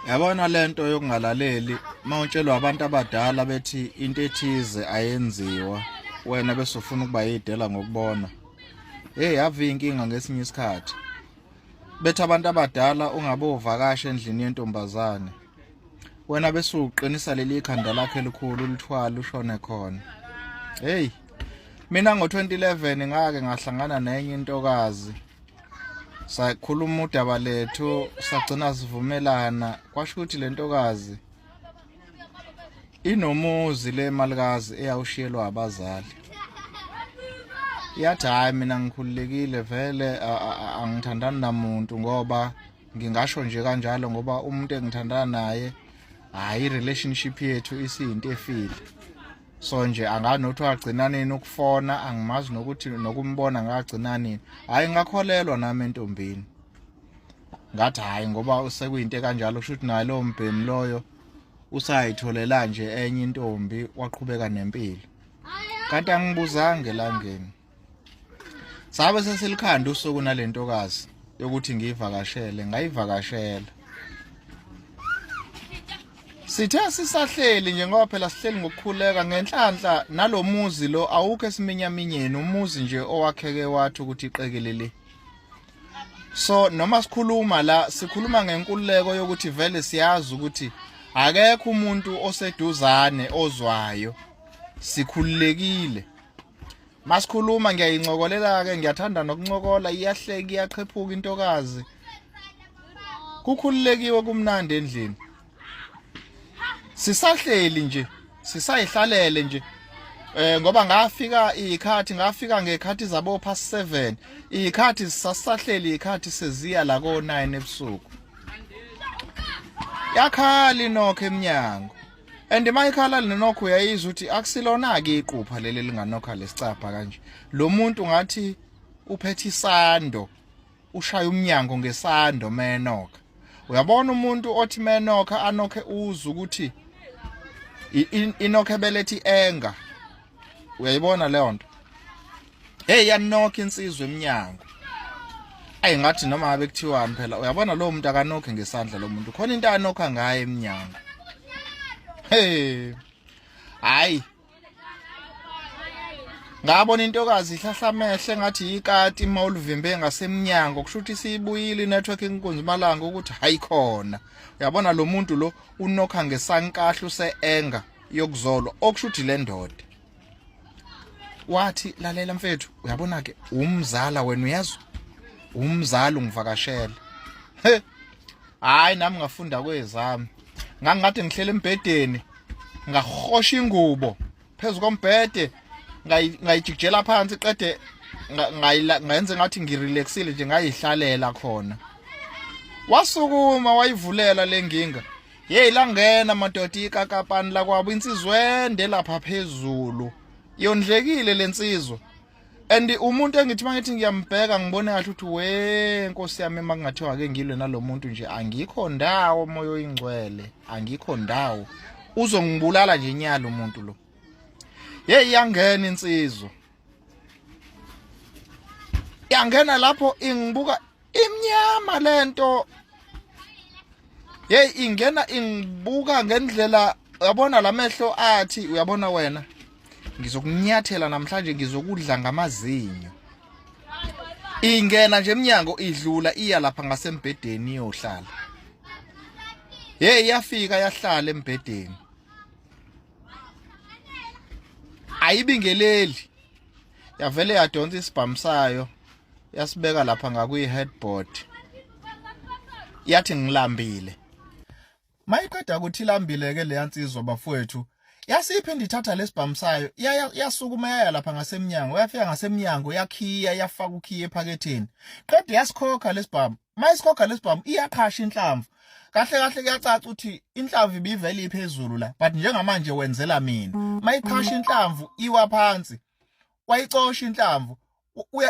Yabona lento yokungalaleli mawutshelwa abantu abadala bethi into ethize ayenziwa wena bese ufuna ukuba yidela ngokubona. Hey ave inkinga ngesinye isikhathi. Bethi abantu abadala ungabovakasha endlini yentombazane. Wena bese uqinisa leli ikhanda lakhe elikhulu ulithwala ushone khona. Hey mina ngo2011 ngake ngahlangana nenye intokazi. Sakhuluma udaba lethu sagcina sivumelana kwasho ukuthi lentokazi inomuzi lemalikazi eyawushiyelwa abazali. Yathi hayi mina ngikhululekile vele angithandani namuntu ngoba ngingasho nje kanjalo ngoba umuntu engithandana naye hayi relationship yethu isiyinto efile. So nje anganothi wagcina nini ukufona angimazi nokuthi nokumbona ngagcina nini. Hayi ngakholelwa nami entombini. Ngathi hayi ngoba usekuyinto kanjalo kusho ukuthi naye lo mbhemi loyo usayitholela nje enye intombi waqhubeka nempilo. Kanti angibuzanga elangeni. Sabe sesilikhanda usuku nalentokazi yokuthi ngiyivakashele ngayivakashela. Sithe sisahleli nje ngoba phela sihleli ngokukhuleka ngenhlanhla nalomuzi lo awukho esiminyaminyeni umuzi nje owakheke wathi ukuthi iqekelele. So noma sikhuluma la sikhuluma ngenkululeko yokuthi vele siyazi ukuthi akekho umuntu oseduzane ozwayo sikhululekile. Masikhuluma ngiyayincokolela ke ngiyathanda nokuncokola iyahleka iyaqhephuka intokazi. Kukhululekiwe kumnandi endlini. Sisahleli nje sisayihlalele nje ngoba ngafika ngekhathi zabo past 7 ikhathi sasahleli ikhathi seziya la ko 9 ebusuku. Yakhala inokho eminyango and mayikhala lenokho uyayizwa ukuthi akusilona ke iqupha leli linganokha lesicapha kanje. Lo muntu ngathi uphethe isando ushaya umnyango ngesando menokha. Uyabona umuntu othi menokha anokhe uzu ukuthi inokhe belethi enga. Uyayibona leyo nto. Hey yanokha insizwe eminyango. Ngathi noma ngabe kuthiwani phela uyabona lo muntu akanokhe ngesandla lo muntu khona into anokha ngaye eminyango. Hey hayi ngabona intokazi ihlahla mehle ngathi ikati mawulivimbe ngasemnyango kusho ukuthi siyibuyile network inkunzi malanga ukuthi hayi khona. Uyabona lo muntu lo unokha ngesankahlu seenga yokuzolo okusho ukuthi le ndoda wathi lalela mfethu uyabona ke umzala wena uyazwa umzala ungivakashela. He hayi nami ngafunda kwezami ngangathi ngihlele embedeni ngahosha ingubo phezulu kombhede ngayijikjela phansi qede ngayenze ngathi ngirelaxile nje ngayihlalela khona. Wasukuma wayivulela lenginga. Hey langena madoda ikakapani la kwabo insizwende lapha phezulu. Yondlekile lensizwa. And umuntu engithi mangithi ngiyambheka ngibone kahle ukuthi we Nkosi yami makungathiwa ake ngilwe nalomuntu nje angikho ndawo moyo oyingcwele angikho ndawo uzongibulala nje inyalo umuntu lo. Hey yangena insizwa. Yangena lapho ingibuka imnyama lento. Hey ingena ingibuka ngendlela uyabona lamehlo athi uyabona wena ngizokunyathela namhlanje ngizokudla ngamazinyo. Ingena nje eminyango idlula iya lapha ngasembedeni iyohlala. Hey yafika yahlala embedeni. Ayibingeleli. Yavele yadonsa isibhamu sayo yasibeka lapha ngakuyi headboard. Yathi ngilambile. Mayiqeda ukuthi ilambile ke le yansizwa bafowethu. Yasiphinda ithatha lesibhamu sayo yasukuma yaya lapha ngasemnyango yafika ngasemnyango yakhiya yafaka ukhiye ephaketheni. Qede yasikhokha lesibhamu. Mayisikhokha lesibhamu iyakhasha inhlamvu. Kahle kahle kuyacaca ukuthi inhlamvu ibivele iphezulu la but njengamanje wenzela mina. Mayikhasha inhlamvu iwa phansi. Wayicosha inhlamvu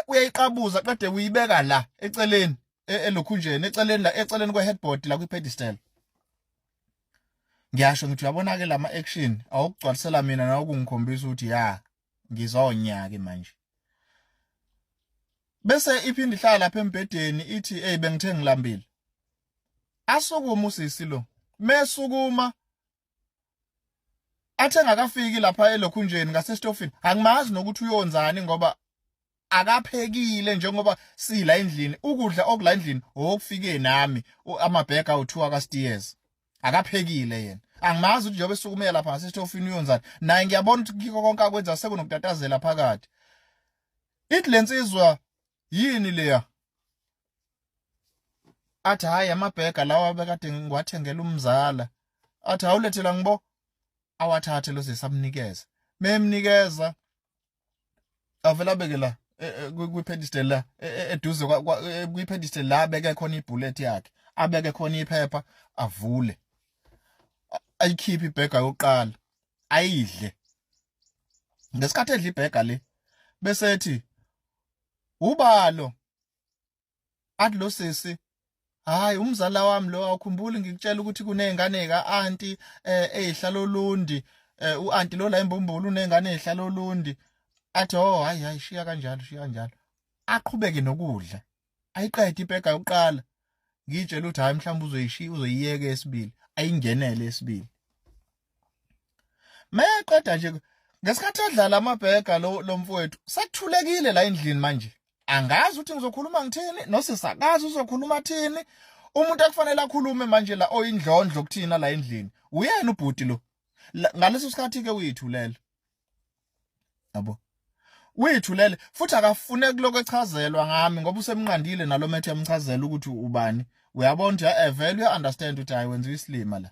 uyayiqabuza qede uyibeka la eceleni elokhunjeni eceleni kwe headboard la kwi pedestal. Ngiyasho ngithi uyabona ke lama action awukugcwalisela mina na ukungikhombisa ukuthi ya ngizonyaka manje. Bese iphindi ihlala lapha embedeni ithi bengithe ngilambile. Asukuma usisi lo mesukuma athi engakafiki lapha elokhunjeni ngasestofini angimazi nokuthi uyonzani ngoba akaphekile njengoba sila endlini ukudla okula endlini okufike nami amabhega awu2 akaSteers akaphekile yena angimazi ukuthi njobe sukumela lapha ngasestofini uyonzani naye ngiyabona ukuthi kiko konke akwenza sekunokutatazela phakathi ithi lensizwa yini leya athi hayi amabhega lawa bekade ngiwathengela umzala athi awulethela ngibo awathathe lo sesamnikeza memnikeza avela beke la kwipedestal la eduze kwipedestal la beke khona ibullet yakhe abeke khona iphepha avule ayikhipha ibhega yokuqala ayidle ngesikhathi edla ibhega le bese ethi ubalo athi lo sisi hayi umzala wami lo awukhumbuli ngikutshela ukuthi kunezingane ka-anti ezihlala olundi u-anti lo la embumbulu unezingane ezihlala olundi athi oh hayi shiya kanjalo aqhubeke nokudla ayiqede ibhega yokuqala ngitshela ukuthi hayi mhlawumbe uzoyiyeka esibili ayingenele esibili meqeda nje ngesikhathi adlala amabhega lo mfowethu sekuthulekile la endlini manje angazi ukuthi ngizokhuluma ngithini nosisakazi uzokhuluma thini umuntu akufanele akhulume manje la oyindlondlo kuthina la endlini uyena ubhuti lo ngaleso sikhathi ke uyithulele yabo uyithulele futhi akafune kuloko echazelwa ngami ngoba usemnqandile nalo methe yamchazela ukuthi ubani uyabona nje vele uya understand ukuthi hayi wenza islima la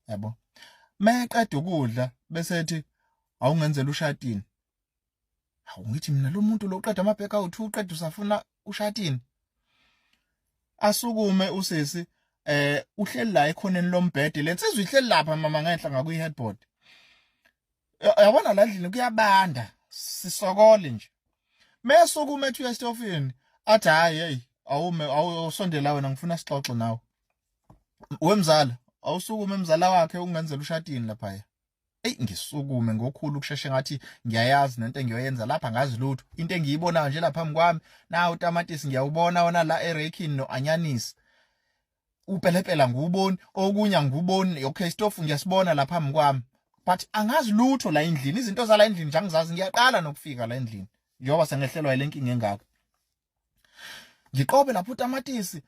yabo meqeda ukudla bese ethi awungenzela ushadini hawu ngithi mina lo muntu lo uqeda amabheka awu2 uqeda usafuna ushadini asukume usisi uhleli la ekhoneni lombhede lensizwe ihleli lapha mama ngenhla ngakuyi headboard yabona la endlini kuyabanda sisokole nje mesukume ethi uyestofini athi hayi hey awusondela wena ngifuna sixoxe nawe wemzala awusukume emzala wakhe ungenzela ushadini lapha ngisukume ngokhulu kusheshe ngathi ngiyayazi nento engiyoyenza lapha ngazi lutho into engiyibonayo nje lapha phambi na utamatisi ngiyawubona wona la erekin no anyanisi upelepela nguboni okunye nguboni okay stofu ngiyasibona lapha phambi kwami but angazi lutho la endlini izinto zala endlini nje angizazi ngiyaqala nokufika la endlini njengoba sengehlelwa ile nkinga engaka ngiqobe lapha utamatisi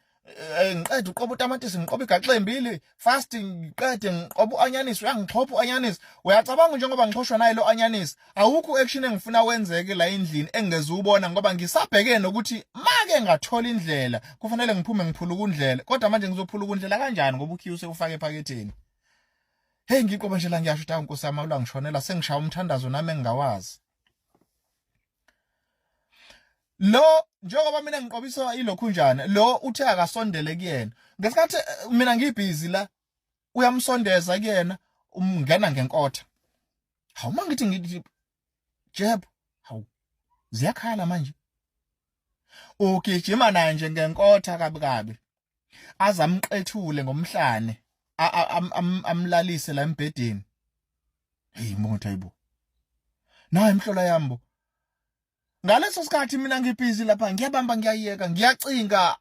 ngiqeda uqoba utamatisi ngiqoba igaxa embili fast ngiqede ngiqoba uanyanisi uyangixhopha uanyanisi uyacabanga njengoba ngixhoshwa naye lo anyanisi awukho action engifuna wenzeke la endlini engeze ubona ngoba ngisabheke nokuthi make ngathola indlela kufanele ngiphume ngiphula ukundlela kodwa manje ngizophula ukundlela kanjani ngoba ukhiye usefake ephaketheni hey ngiqoba nje la ngiyasho ukuthi Nkosi yami la ngishonela sengishaya umthandazo nami engingawazi lo njengoba mina ngiqobiswa ilokhunjana lo uthe akasondele kuyena ngesikhathi mina ngibhizi la uyamsondeza kuyena umngena ngenkotha hawu mangithi Jeb hawu ziyakhala manje ugijima naye nje ngenkotha kabi azamqethule ngomhlane amlalise la embhedeni hey motha yibo nayi imhlola yambo ngaleso sikhathi mina ngibhizi lapha ngiyabamba ngiyayeka ngiyacinga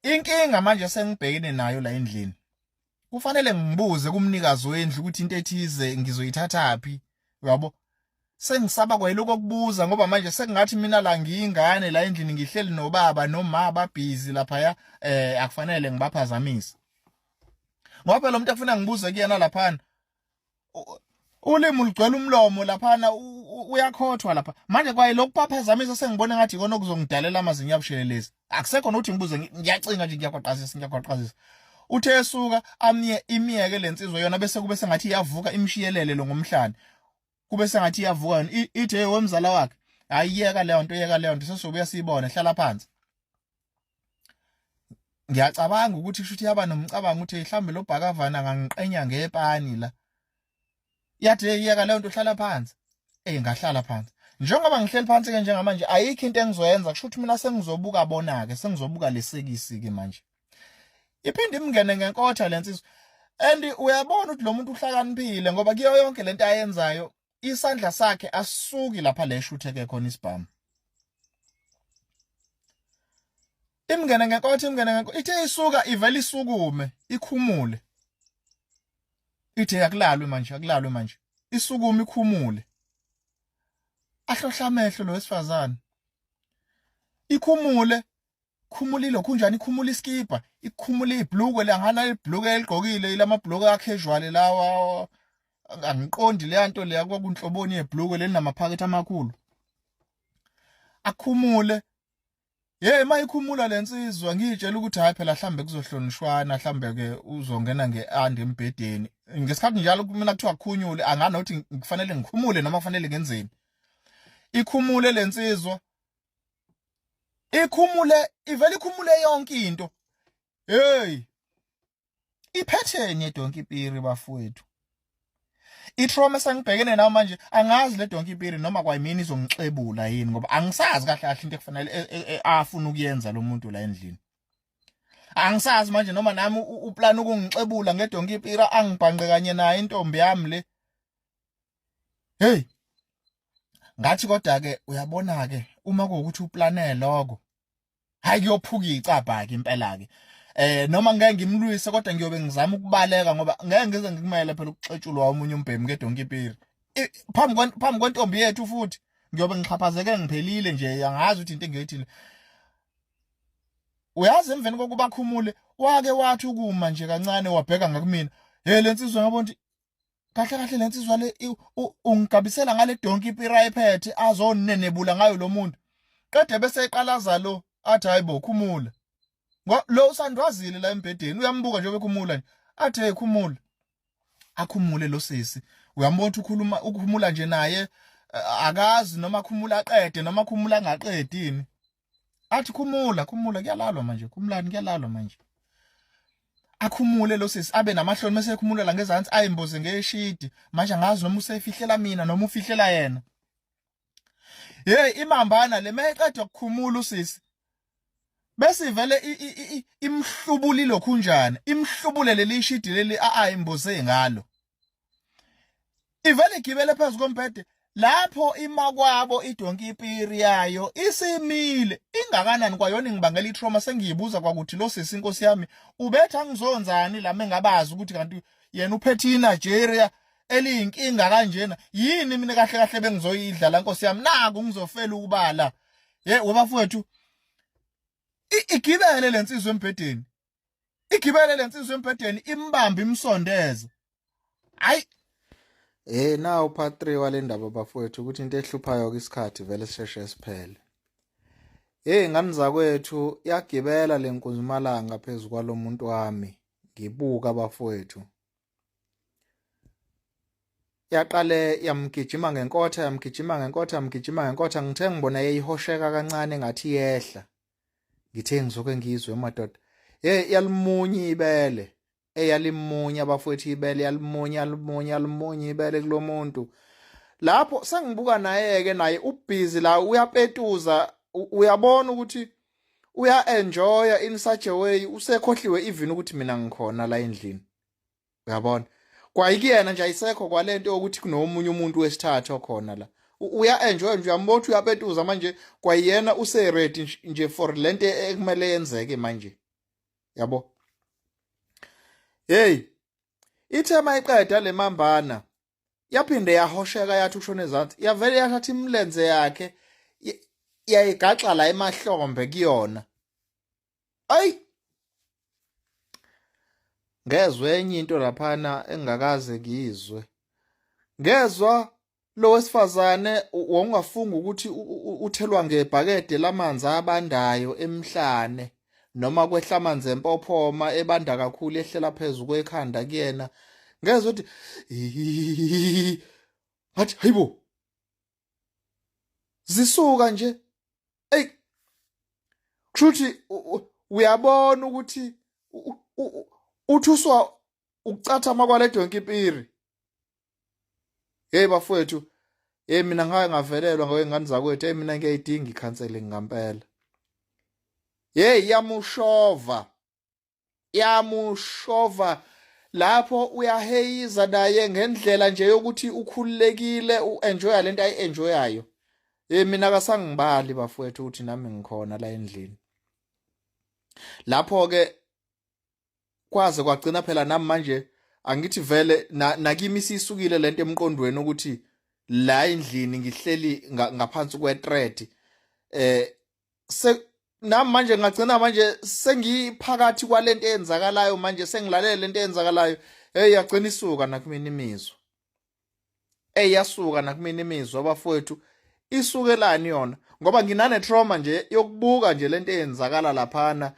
inkinga manje sengibhekene nayo la endlini kufanele ngibuze kumnikazi wendlu ukuthi into ethize ngizoyithathaphi yabo sengisaba kwayiloko kubuza ngoba manje sekungathi mina la ngiyingane la endlini ngihleli nobaba noma ababhizi lapha akufanele ngibaphazamise ngoba phela umuntu akufuna ngibuze kuyena lapha ulimi ligcwele umlomo lapha uyakhothwa lapha manje kwayiloko baphazamisa sengibona ngathi ikona okuzongidalela amazinyo abushelelezi akusekho nokuthi ngibuze ngiyacinga nje ngiyakwaqazisa uthe esuka imiyeke lensizwe yona bese kube sengathi iyavuka imshiyelele lo ngomhlanje kube sengathi iyavuka ithi hey wemzala wakhe ayiyeka leyo nto sesobuya siyibona hlala phansi ngiyacabanga ukuthi shuthi yaba nomcabango ukuthi mhlambe lo bhakavana ngangiqenya ngepani la yathi yeka leyo nto hlala phansi ngahlala phansi njengoba ngihleli phansi ke njengamanje ayikho into engizoyenza kusho ukuthi mina sengizobuka bona ke sengizobuka lesekisi ke manje iphinde imngene ngenkotha lensizwe and uyabona ukuthi lo muntu uhlakaniphile ngoba kuyo yonke lento ayenzayo isandla sakhe asisuki lapha le shutheke khona isibhamu imngene ngenkotha ithe isuka ivele isukume ikhumule Ithe akulalwe manje. Isukuma ikhumule. Ahlohla amehlo lo wesifazane. Ikhumule, khumulile kunjani ikhumula iskipa, ikhumula ibhlukwe langana ibhlukwe eligqokile lamabhlukwe casual lawa angiqondi le nto leya kwakunhloboni yebhlukwe lelinamaphakethe amakhulu. Akhumule. Mayikhumula lensizwa ngitshela ukuthi hayi phela mhlambe kuzohlonishwana mhlambe ke uzongena ngeandi embedeni. Ngesikhathi njalo mina kuthiwa akukhunyule anganothi kufanele ngikhumule noma kufanele ngenzeni. Ikhumule lensizwa. Ivele ikhumule yonke into. Iphetheni yeDonkey Piri bafowethu. I-trauma esengibhekene nayo manje angazi le Donkey Piri noma kwayimini izongixebula yini ngoba angisazi kahle kahle into ekufanele afuna ukuyenza lo muntu la endlini. Angisazi manje noma nami uplan ukungixebula ngeDonkey Piri angibhanqe kanye naye intombi yami le. Ngathi kodwa ke uyabona ke uma kuwukuthi uplane lokho hayi kuyophuka icapha ke impela ke. Noma ngeke ngimlwise kodwa ngiyobe ngizama ukubaleka ngoba ngeke ngize ngikumele phela ukuxetshulwa omunye umbhemi ngeDonkey Piri. Phambi kwentombi yethu futhi ngiyobe ngixhaphazeke ngiphelile nje angazi ukuthi into engiyithile. Uyazi emveni kokuba khumule wake wathi ukuma nje kancane wabheka ngakumina. Lensizwa ngabona ukuthi kahle lensizwa le ungigabisela ngale Donkey Piri ayiphethe azonenebula ngayo lo muntu. Qede bese eqalaza lo athi hayibo khumula. Lo usandwazile la embedeni uyambuka nje bekhumula nje athi khumula. Akhumule lo sisi uyambona ukhumula nje naye akazi noma khumula aqede noma khumula angaqedini. Athi khumula kuyalalwa manje kuyalalwa manje. Akhumule lo sisi abe namahloni mase ekhumula la ngezansi ayimboze ngeshidi manje angazi noma usefihlela mina noma ufihlela yena. Imambana le mayeqeda ukukhumula usisi bese ivele imhlubuli lokhunjana imhlubule leli shidi leli ayimboze ngalo. Ivele igibele phezu kombhede lapho imakwabo iDonkey Piri yayo isimile ingakanani kwayona ngibangela itrauma sengiyibuza kwakuthi lo sisi inkosi yami ubetha ngizonzani la mengabazi ukuthi kanti yena uphethe iNigeria eliyinkinga kanjena yini mina kahle kahle bengizoyidla la nkosi yami naku ngizofela ukubala. Wabafowethu igibele lensizwe embedeni. Igibele lensizwe embedeni imbamba imsondeze. Hayi nawu part 3 wale ndaba bafowethu ukuthi into ehluphayo kwisikhathi vele sisheshe siphele. Ngani zakwethu yagibela lenkunzimalanga phezulu kwalo muntu wami ngibuka bafowethu. Yaqale yamgijima ngenkotha ngithe ngibona yeyihosheka kancane ngathi yehla. Ngithe ngizoke ngizwe madoda. Yalimunya ibele. Yalimunya bafowethu ibele yalimunya ibele kulo muntu. Lapho sengibuka naye ubhizi la uyapetuza uyabona ukuthi uya-enjoya in such a way usekhohliwe even ukuthi mina ngikhona la endlini. Uyabona? Kwayikuyena nje ayisekho kwalento ukuthi kunomunye umuntu wesithathu okhona la. Uya-enjoy nje uyambona uyapetuza manje kwayena use-ready nje for lento ekumele yenzeke manje. Yabo? Ithe mayiqeda le mambana yaphinde yahosheka yathi ushone ezansi yavele yathatha imlenze yakhe yayigaxa la emahlombe kuyona. Ngezwe enye into laphana engakaze ngizwe. Ngezwa lo wesifazane wongafunga ukuthi uthelwa ngebhakede lamanzi abandayo emhlane noma kwehla amanzi empophoma ebanda kakhulu ehlela phezulu kwekhanda kuyena. Ngezwe ukuthi ngathi hayibo zisuka nje. Kushuthi uyabona ukuthi uthuswa ukucathama kwale Donkey Piri. Bafowethu mina ngake ngavelelwa ngengane zakwethu mina ngiyayidinga ikhanseli ngampela. Yamushova lapho uyaheyiza naye ngendlela nje yokuthi ukhululekile uenjoya lento ayi-enjoyayo. Mina kasangibali bafowethu ukuthi nami ngikhona la endlini. Lapho ke kwaze kwagcina phela nami manje angithi vele nakimi sisukile lento emqondweni ukuthi la endlini ngihleli ngaphansi kwe-thread se nami manje ngagcina manje sengiphakathi kwalento eyenzakalayo manje sengilalela lento eyenzakalayo yagcina isuka nakumina imizwa yasuka nakumina imizwa bafowethu isukelani yona ngoba nginane trauma nje yokubuka nje lento eyenzakala laphana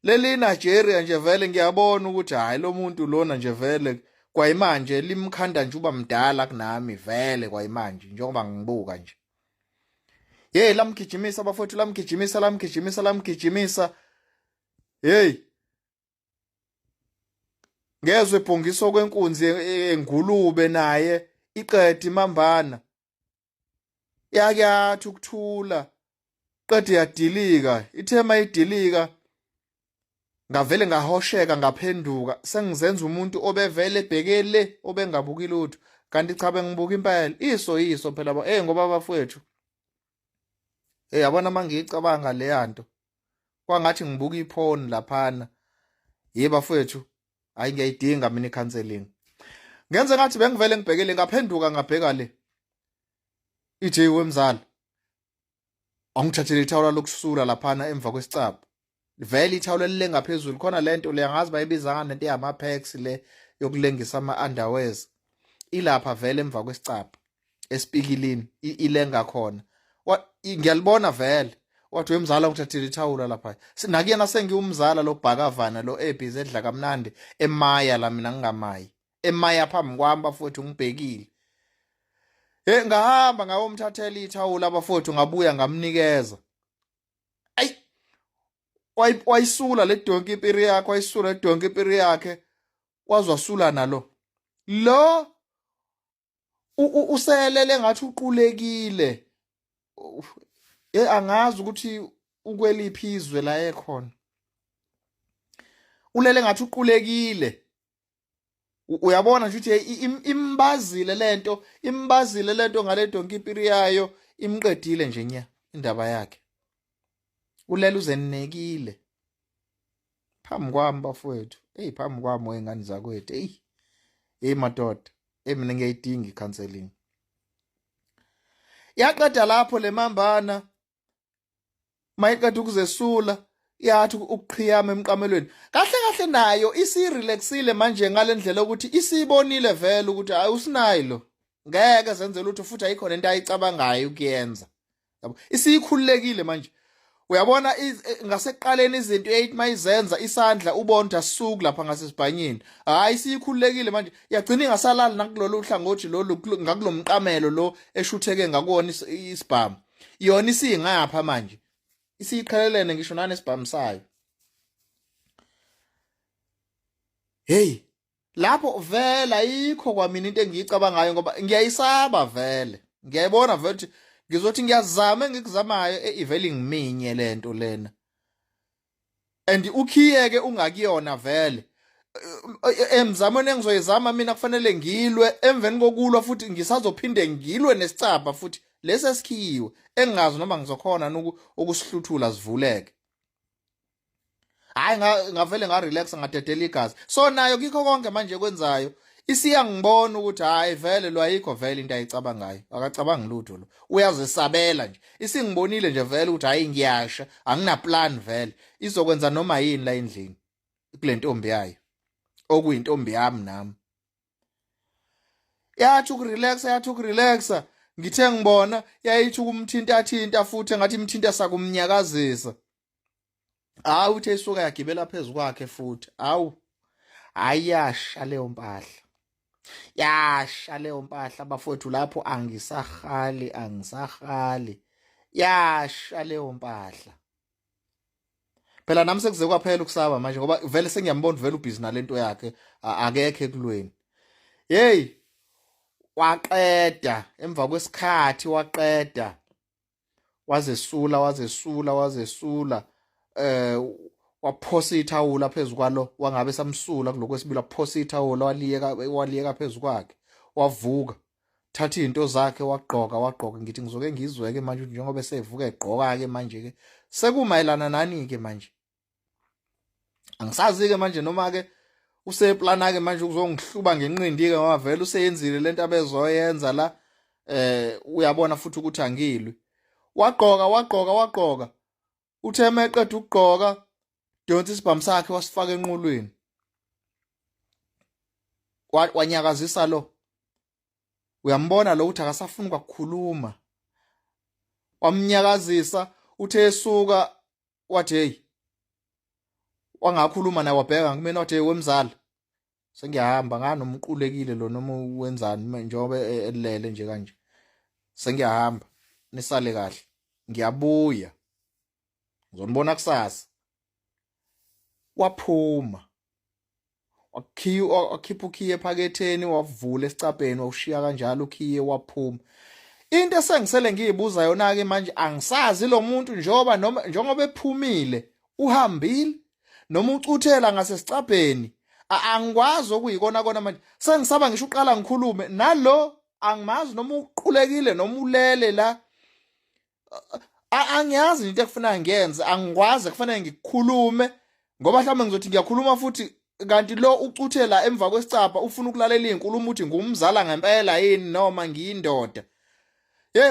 leli Nigeria nje vele ngiyabona ukuthi hayi lo muntu lona nje vele kwayimanje limkhanda nje uba mdala kunami vele kwayimanje njengoba ngibuka nje lamgijimisa bafowethu lamgijimisa ngezwe ibhongiso kwenkunzi engulube naye iqeda imambana yathi ukuthula qede yadilika ithema idilika ngavele ngahosheka ngaphenduka sengizenza umuntu obevele ebhekele obengabuki lutho kanti cha bengibuka impela iso phela ngoba bafowethu yabona mangicabanga le yanto kwangathi ngibuka iphone laphana bafowethu hayi ngiyayidinga mina icounseling ngenze ngathi bengivele ngibhekele ngaphenduka ngabheka le ije wemzala angithathele ithawula lokusula laphana emva kwesicaba vele ithawula lile ngaphezulu khona lento le angazi bayibiza ngani lento yama-pex le yokulengisa ama-underwears ilapha vele emva kwesicaba esipikilini ilenga khona ngiyalibona vele wathi wemzala ngithathile ithawula lapha nakuyena sengiwumzala lo bhakavana lo ebhizi edla kamnandi emaya la mina ngingamayi emaya phambi kwami bafowethu ngibhekile ngahamba ngawomthathela ithawula bafowethu ngabuya ngamnikeza ayi wayisula le donki impiri yakhe wayisula le donki impiri yakhe wazwasula nalo lo uselele ngathi uqulekile angazi ukuthi ukweliphi izwe la ekhona ulele ngathi uqulekile uyabona nje ukuthi imbazile lento ngale donki impiri yayo imqedile nje nya indaba yakhe ulele uzenekile phambi kwami bafowethu phambi kwami wengane zakwethu madoda mina ngiyayidinga icounseling yaqeda lapho le mambana mayiqeda ukuzesula yathi ukuqhiyama emqamelweni kahle nayo isirelaxile manje ngalendlela ukuthi isibonile vele ukuthi hayi usinayilo ngeke zenze lutho futhi ayikhona into ayicabangayo ukuyenza yabo isikhululekile manje uyabona ngasekuqaleni izinto mayizenza isandla ubonda suku lapha ngasesibhanyeni hayi isikhululekile manje yagcina ingasalali nakulolu hlangothi lolu ngakulomqamelo lo eshutheke ngakuona isibhamu yona isingapha manje isiqhelelene ngisho nanesibhamu sayo lapho vele ayikho kwamina into engiyicabangayo ngoba ngiyayisaba vele ngiyayibona vele ukuthi ngizothi ngiyazama engikuzamayo ivele ngiminye lento lena and ukhiyeke ungakuyona vele emzamweni engizoyizama mina kufanele ngilwe emveni kokulwa futhi ngisazophinde ngilwe nesicaba futhi lesi esikhiyiwe engingazi noma ngizokhona ukusihluthula sivuleke hayi ngavele ngarelax ngadedela igazi so nayo kikho konke manje kwenzayo isiyangibona ukuthi hayi vele lo ayikho vele into ayicabangayo akacabangi lutho lo uyazisabela nje isingibonile nje vele ukuthi hayi ngiyasha angina plan vele izokwenza noma yini la endlini kule ntombi yayo okuyintombi yami nami yathi ukurelaxa ngithe ngibona yayithi ukumthinta futhi ngathi imthinta sakumnyakazisa uthe isuka yagibela phezulu kwakhe futhi ayasha leyo mpahla bafowethu lapho angisahali yasha leyo mpahla phela nami sekuze kwaphela ukusaba manje ngoba vele sengiyambona vele ubhizi nalento yakhe akekho ekulweni waqeda emva kwesikhathi waqeda wazesula waphosa ithawula phezulu kwalo wangabe samsula kulokwesibili waphosa ithawula waliyeka phezulu kwakhe wavuka thatha izinto zakhe wagqoka ngithi ngizoke ngizweke manje njengoba sevuka egqoka ke manje ke sekumayelana nani ke manje angisazi ke manje noma ke useplana ke manje ukuzongihluba ngenqindi ke wavela useyenzile lento abezoyenza la uyabona futhi ukuthi angilwi wagqoka uthe meqeda ukugqoka donsa isibhamu sakhe wasifaka enqulweni wanyakazisa lo uyambona lo uthi akasafuni ukukhuluma wamnyakazisa uthe esuka wathi hey wangakhuluma naye wabheka kumina wathi wemzala sengiyahamba nganomqulekile lo noma wenzani njengoba elele nje kanje sengiyahamba nisale kahle ngiyabuya ngizonibona kusasa waphuma wakhipha ukhiye ephaketheni wavula esicabheni wawushiya kanjalo ukhiye waphuma into esengisele ngiyibuza yona ke manje angisazi lo muntu njengoba ephumile uhambile noma ucuthela ngasesicabheni angikwazi okuyikona kona manje sengisaba ngisho uqala ngikhulume nalo angimazi noma uqulekile noma ulele la angiyazi into ekufuna ngiyenze angikwazi kufanele ngikhulume ngoba mhlawumbe ngizothi ngiyakhuluma futhi kanti lo ucuthela emva kwesicapha ufuna ukulalela inkulumo uthi ngumzala ngempela yini noma ngiyindoda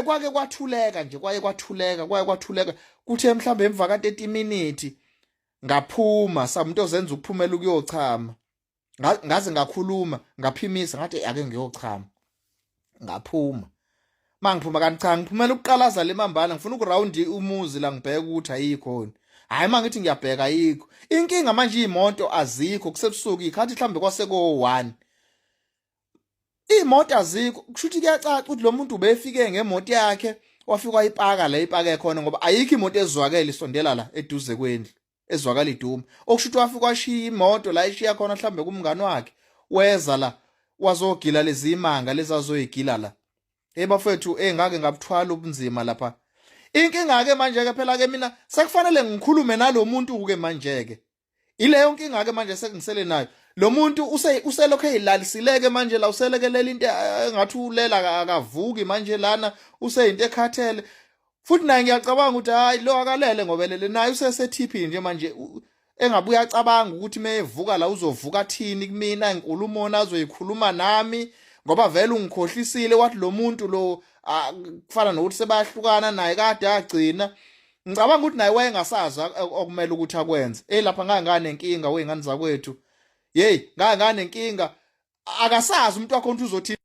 kwake kwathuleka nje kwathuleka kuthe mhlawumbe emva ka 30 minutes ngaphuma samuntu ozenza ukuphumela ukuyochama ngaze ngakhuluma ngaphimisa ngathi ake ngiyochama ngaphuma mangiphuma kanti cha ngiphumela ukuqalaza lemambala ngifuna ukurawundi umuzi la ngibheka ukuthi ayikhona hayi mangithi ngiyabheka ayikho inkinga manje imoto azikho kusebusuku ikhathi mhlambe kwaseko 1 imoto azikho kushuthi kuyacaca ukuthi lo muntu ubefike ngemoto yakhe wafika wayipaka la ipake khona ngoba ayikho imoto ezwakela isondela la eduze kwendlu ezwakala iduma okushuthi wafika washiya imoto la ishiya khona mhlambe kumngani wakhe weza la wazogila lezi imanga lezazoyigila la bafethu ngake ngabuthwala ubunzima lapha inkinga ke manje ke phela ke mina sekufanele ngikhulume nalomuntu ke manje ke ileyo nkinga ke manje sekungisele nayo lo muntu uselokho eyilalisileke manje la uselekelela into engathi ulela akavuki manje lana useyinto ekhathele futhi naye ngiyacabanga ukuthi hayi lo akalele ngobelele naye usesethiphini nje manje engabuya acabanga ukuthi meyevuka la uzovuka thini kumina inkulumo azoyikhuluma nami ngoba vele ungikhohlisile wathi lo muntu lo kufana nokuthi sebayahlukana naye kade agcina ngicabanga ukuthi naye wayengasaza okumele ukuthi akwenze lapha ngangane inkinga wezingane zakwethu ngangane inkinga akasazi umuntu wakho uzothi